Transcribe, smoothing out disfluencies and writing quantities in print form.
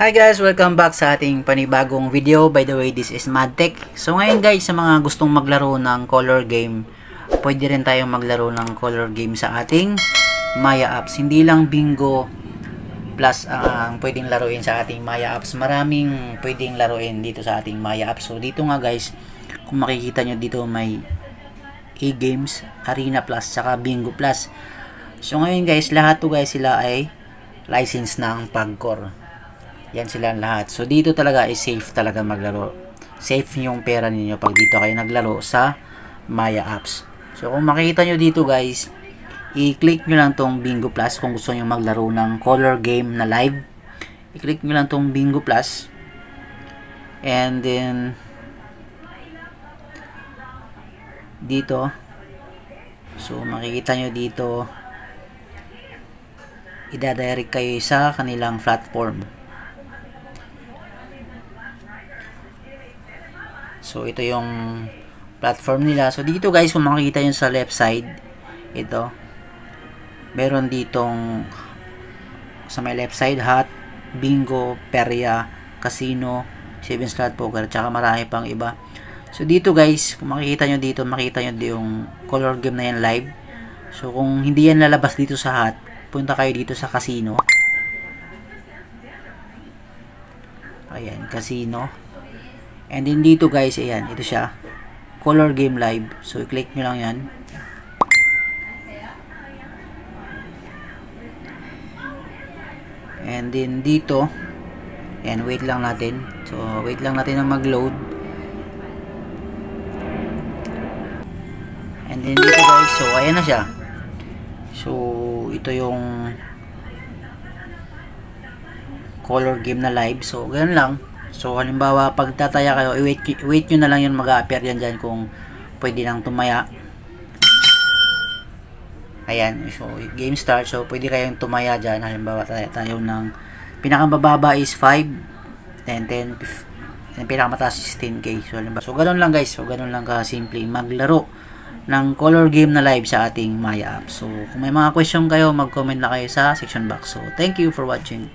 Hi guys! Welcome back sa ating panibagong video. By the way, this is MadTech. So ngayon guys, sa mga gustong maglaro ng color game, pwede rin tayong maglaro ng color game sa ating Maya apps. Hindi lang bingo plus ang pwedeng laruin sa ating Maya apps. Maraming pwedeng laruin dito sa ating Maya apps. So dito nga guys, kung makikita nyo dito may e-games, Arena Plus, saka Bingo Plus. So ngayon guys, lahat to guys sila ay license ng Pagcor. Yan sila lahat. So dito talaga is safe talaga maglaro. Safe yung pera ninyo pag dito kayo naglaro sa Maya apps. So kung makikita nyo dito guys, i-click nyo lang tong Bingo Plus kung gusto nyo maglaro ng color game na live. I-click nyo lang tong Bingo Plus. And then dito, so makikita nyo dito, ida-direct kayo sa kanilang platform. So ito yung platform nila. So dito guys, kung makikita nyo sa left side, ito meron ditong sa may left side, hot, bingo, perya, casino, 7 slot poker, tsaka marami pang iba. So dito guys, kung makikita nyo dito, makita nyo yung color game na yan live. So kung hindi yan lalabas dito sa hot, punta kayo dito sa casino. Ayan, casino. And then dito guys, ayan, ito siya, color game live. So i-click nyo lang yan. And then dito, ayan, wait lang natin. So wait lang natin na mag-load. And then dito guys, so ayan na siya. So ito yung color game na live. So ganun lang. So halimbawa pag tataya kayo, wait nyo na lang yun, mag-a-appear yan dyan kung pwede lang tumaya. Ayan, so game start. So pwede kayong tumaya dyan. Halimbawa tayo ng pinakamababa is 5, then 10, and pinakamataas is 10k. So halimbawa, so ganun lang guys. So ganun lang ka simple maglaro ng color game na live sa ating Maya app. So kung may mga question kayo, mag-comment na kayo sa section box. So thank you for watching.